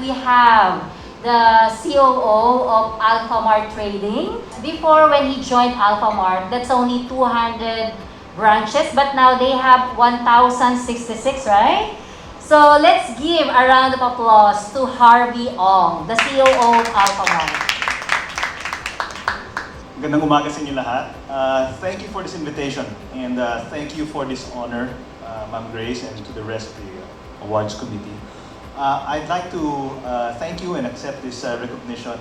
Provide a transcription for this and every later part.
we have the COO of Alfamart Trading. Before, when he joined Alfamart, that's only 200 branches, but now they have 1,066, right? So let's give a round of applause to Harvey Ong, the COO of Alfamart. Magandang umaga sa inyo lahat. Thank you for this invitation and thank you for this honor, Ma'am Grace, and to the rest of the awards committee. I'd like to thank you and accept this recognition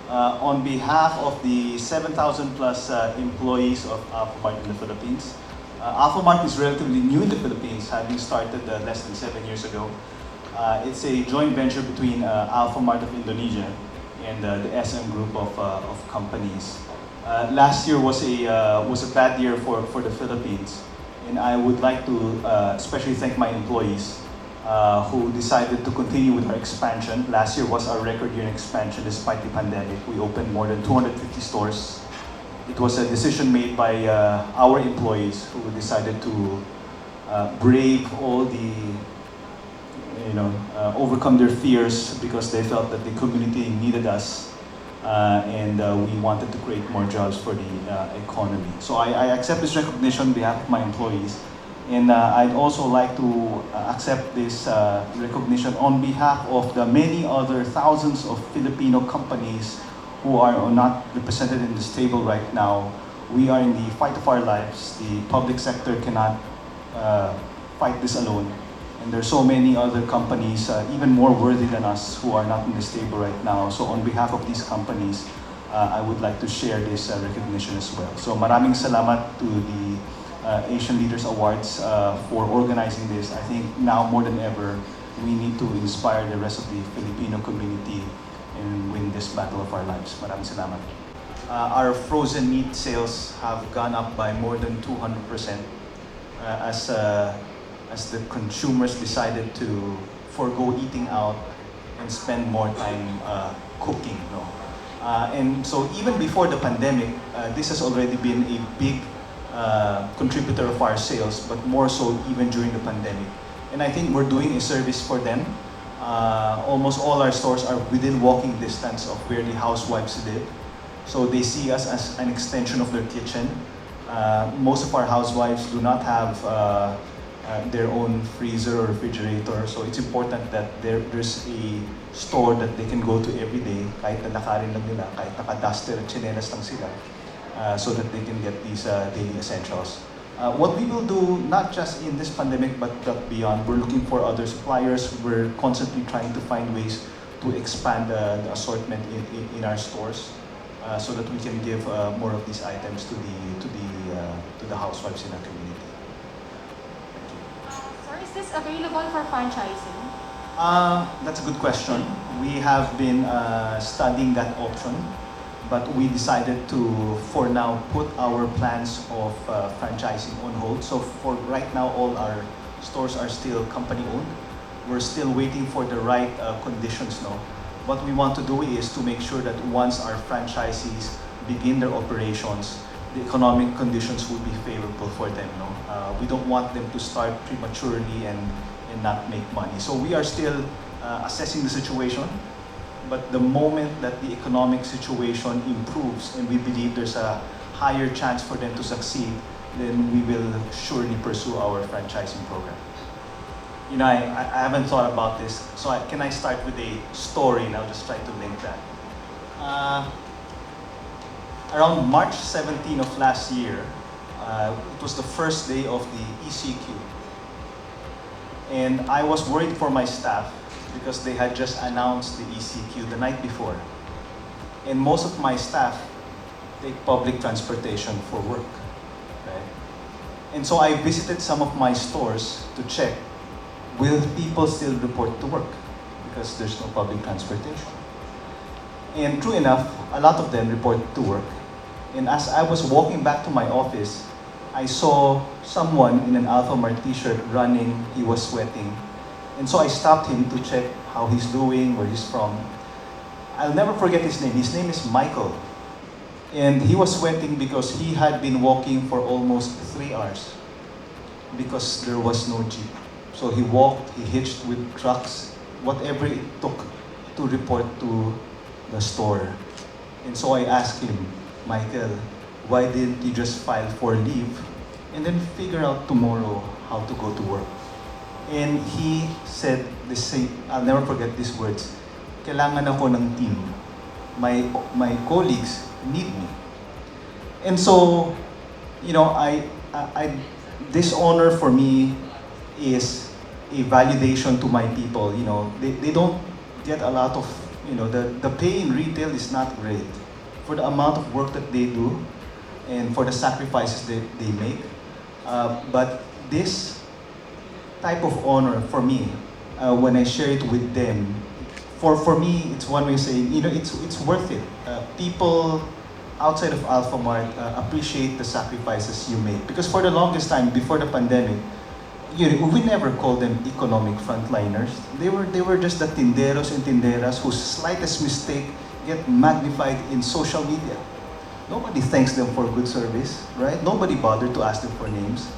on behalf of the 7,000 plus employees of Alfamart in the Philippines. Alfamart is relatively new in the Philippines, having started less than 7 years ago. It's a joint venture between Alfamart of Indonesia and the SM group of companies. Last year was a bad year for the Philippines, and I would like to especially thank my employees who decided to continue with our expansion. Last year was our record year in expansion despite the pandemic. We opened more than 250 stores. It was a decision made by our employees who decided to brave all the, overcome their fears because they felt that the community needed us. And we wanted to create more jobs for the economy. So I accept this recognition on behalf of my employees. And I'd also like to accept this recognition on behalf of the many other thousands of Filipino companies who are not represented in this table right now. We are in the fight of our lives. The public sector cannot fight this alone. And there's so many other companies, even more worthy than us, who are not in this table right now. So on behalf of these companies, I would like to share this recognition as well. So maraming salamat to the Asian Leaders Awards for organizing this. I think now more than ever, we need to inspire the rest of the Filipino community and win this battle of our lives. Maraming salamat. Our frozen meat sales have gone up by more than 200% as the consumers decided to forego eating out and spend more time cooking. And so even before the pandemic, this has already been a big contributor of our sales, but more so even during the pandemic. And I think we're doing a service for them. Almost all our stores are within walking distance of where the housewives live. So they see us as an extension of their kitchen. Most of our housewives do not have their own freezer or refrigerator. So it's important that there's a store that they can go to every day, kahit nalakarin lang nila, kahit naka-duster at tsinelas lang sila, so that they can get these daily essentials. What we will do, not just in this pandemic, but beyond, we're looking for other suppliers. We're constantly trying to find ways to expand the assortment in our stores, so that we can give more of these items to the housewives in our community. Is this available for franchising? That's a good question. We have been studying that option, but we decided to, for now, put our plans of franchising on hold. So for right now, all our stores are still company-owned. We're still waiting for the right conditions now. What we want to do is to make sure that once our franchisees begin their operations, the economic conditions will be favorable for them. We don't want them to start prematurely and not make money. So we are still assessing the situation, but the moment that the economic situation improves and we believe there's a higher chance for them to succeed, then we will surely pursue our franchising program. I haven't thought about this, so can I start with a story and I'll just try to link that. Around March 17 of last year, it was the first day of the ECQ. And I was worried for my staff because they had just announced the ECQ the night before. And most of my staff take public transportation for work. Right? And so I visited some of my stores to check, will people still report to work? Because there's no public transportation. And true enough, a lot of them reported to work. And as I was walking back to my office, I saw someone in an Alfamart t-shirt running. He was sweating. And so I stopped him to check how he's doing, where he's from. I'll never forget his name. His name is Michael. And he was sweating because he had been walking for almost 3 hours because there was no jeep. So he walked, he hitched with trucks, whatever it took to report to the store. And so I asked him, Michael, why didn't you just file for leave and then figure out tomorrow how to go to work? And he said the same, I'll never forget these words, kailangan ako ng team. My colleagues need me. And so, you know, this honor for me is a validation to my people. You know, they don't get a lot of, you know, the pay in retail is not great for the amount of work that they do and for the sacrifices that they make. But this type of honor for me, when I share it with them, for me, it's one way of saying, you know, it's worth it. People outside of Alfamart appreciate the sacrifices you make. Because for the longest time, before the pandemic, we never called them economic frontliners. They were just the tinderos and tinderas whose slightest mistake get magnified in social media. Nobody thanks them for good service, right? Nobody bothered to ask them for names.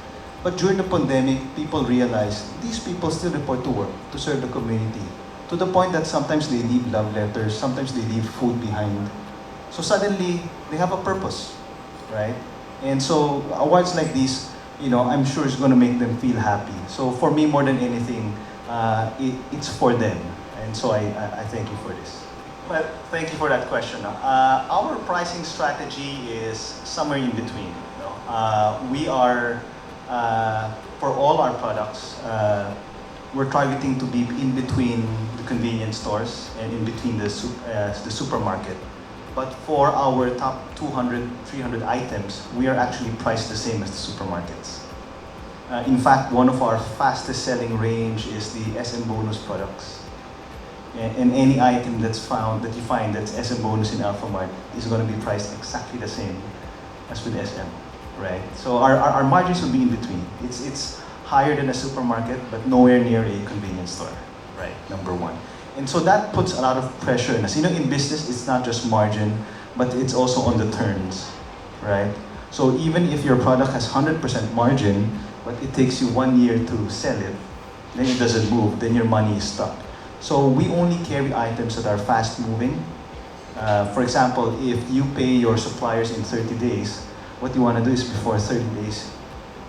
But during the pandemic, people realized these people still report to work to serve the community. To the point that sometimes they leave love letters, sometimes they leave food behind. So suddenly, they have a purpose, right? And so awards like these, you know, I'm sure it's going to make them feel happy. So for me, more than anything, it's for them. And so I thank you for this. Well, thank you for that question. Our pricing strategy is somewhere in between. You know? We are, for all our products, we're targeting to be in between the convenience stores and in between the supermarket. But for our top 200, 300 items, we are actually priced the same as the supermarkets. In fact, one of our fastest selling range is the SM Bonus products. And any item that you find that's SM Bonus in Alfamart is going to be priced exactly the same as with SM, right? So our margins will be in between. It's higher than a supermarket, but nowhere near a convenience store, right? Number one. And so that puts a lot of pressure on us. You know, in business, it's not just margin, but it's also on the turns, right? So even if your product has 100% margin, but it takes you 1 year to sell it, then it doesn't move, then your money is stuck. So we only carry items that are fast moving. For example, if you pay your suppliers in 30 days, what you want to do is before 30 days,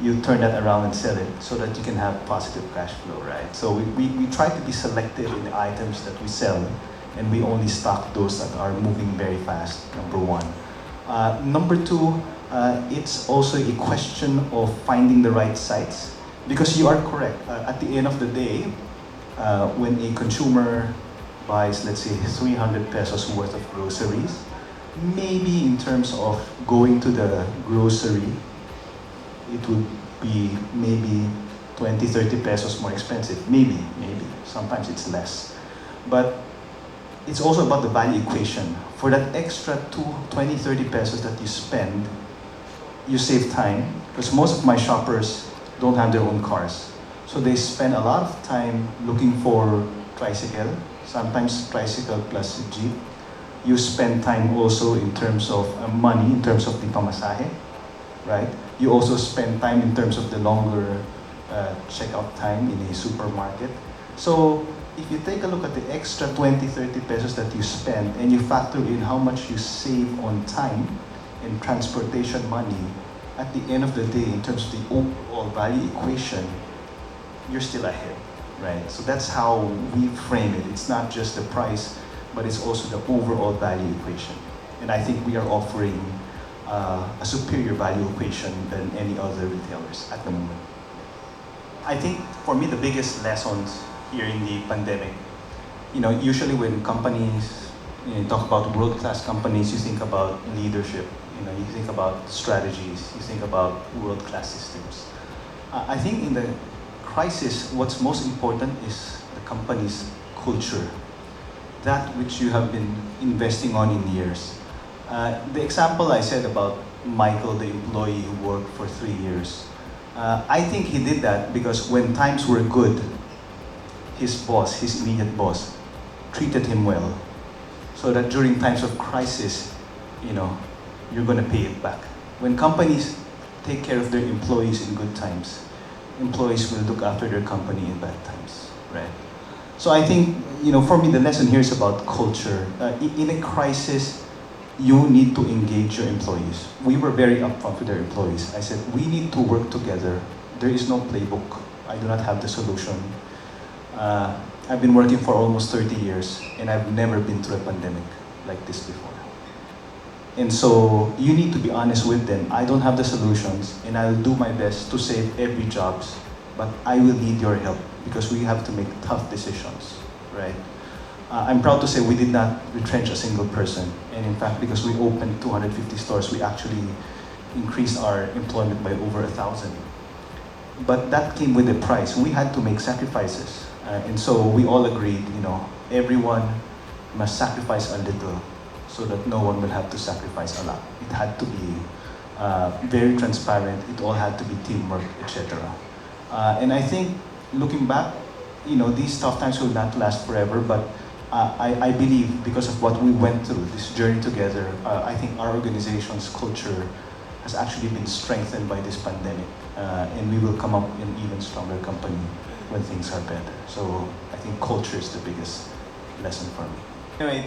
you turn that around and sell it so that you can have positive cash flow, right? So we try to be selective in the items that we sell, and we only stock those that are moving very fast, number one. Number two, it's also a question of finding the right sites, because you are correct. At the end of the day, when a consumer buys, let's say, 300 pesos worth of groceries, maybe in terms of going to the grocery, it would be maybe 20, 30 pesos more expensive. Maybe. Sometimes it's less. But it's also about the value equation. For that extra 20, 30 pesos that you spend, you save time, because most of my shoppers don't have their own cars. So they spend a lot of time looking for tricycle, sometimes tricycle plus jeep. You spend time also in terms of money, in terms of the pamasahe, right? You also spend time in terms of the longer checkout time in a supermarket. So if you take a look at the extra 20, 30 pesos that you spend and you factor in how much you save on time and transportation money, at the end of the day, in terms of the overall value equation, you're still ahead, right? So that's how we frame it. It's not just the price, but it's also the overall value equation. And I think we are offering a superior value equation than any other retailers at the moment. I think for me the biggest lessons here in the pandemic, you know, usually when companies talk about world-class companies, you think about leadership, you know, you think about strategies, you think about world-class systems. I think in the crisis, what's most important is the company's culture, that which you have been investing on in years. The example I said about Michael, the employee who worked for 3 years, I think he did that because when times were good, his boss, his immediate boss, treated him well. So that during times of crisis, you know, you're going to pay it back. When companies take care of their employees in good times, employees will look after their company in bad times, right? So I think for me, the lesson here is about culture. In a crisis, you need to engage your employees. We were very upfront with our employees. I said, we need to work together. There is no playbook. I do not have the solution. I've been working for almost 30 years, and I've never been through a pandemic like this before. And so you need to be honest with them. I don't have the solutions, and I'll do my best to save every jobs, but I will need your help because we have to make tough decisions, right? I'm proud to say we did not retrench a single person. And in fact, because we opened 250 stores, we actually increased our employment by over 1,000. But that came with a price. We had to make sacrifices. And so we all agreed, everyone must sacrifice a little so that no one will have to sacrifice a lot. It had to be very transparent. It all had to be teamwork, etc. And I think, looking back, these tough times will not last forever, but I believe because of what we went through, this journey together, I think our organization's culture has actually been strengthened by this pandemic. And we will come up an even stronger company when things are better. So I think culture is the biggest lesson for me. Anyway,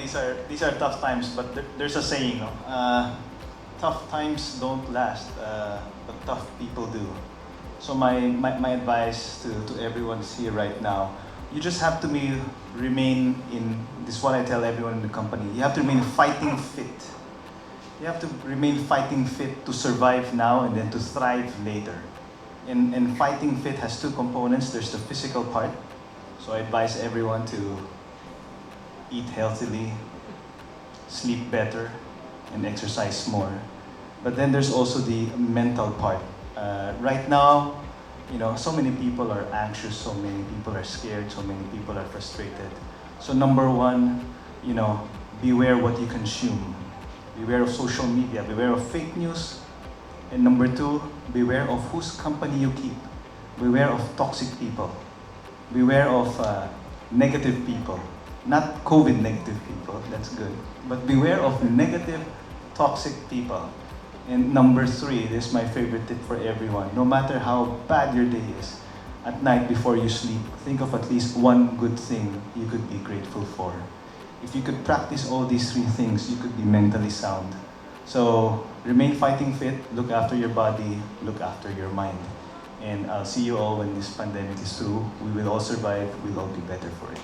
these are tough times, but there's a saying, tough times don't last, but tough people do. So my advice to everyone here right now, you just have to remain this is what I tell everyone in the company, you have to remain fighting fit. You have to remain fighting fit to survive now and then to thrive later. And fighting fit has two components. There's the physical part. So I advise everyone to eat healthily, sleep better, and exercise more. But then there's also the mental part. Right now, so many people are anxious, so many people are scared, so many people are frustrated. So number one, beware what you consume. Beware of social media, beware of fake news. And number two, beware of whose company you keep. Beware of toxic people. Beware of negative people. Not COVID negative people, that's good. But beware of negative, toxic people. And number three, this is my favorite tip for everyone. No matter how bad your day is, at night before you sleep, think of at least one good thing you could be grateful for. If you could practice all these three things, you could be mentally sound. So remain fighting fit, look after your body, look after your mind. And I'll see you all when this pandemic is through. We will all survive, we'll all be better for it.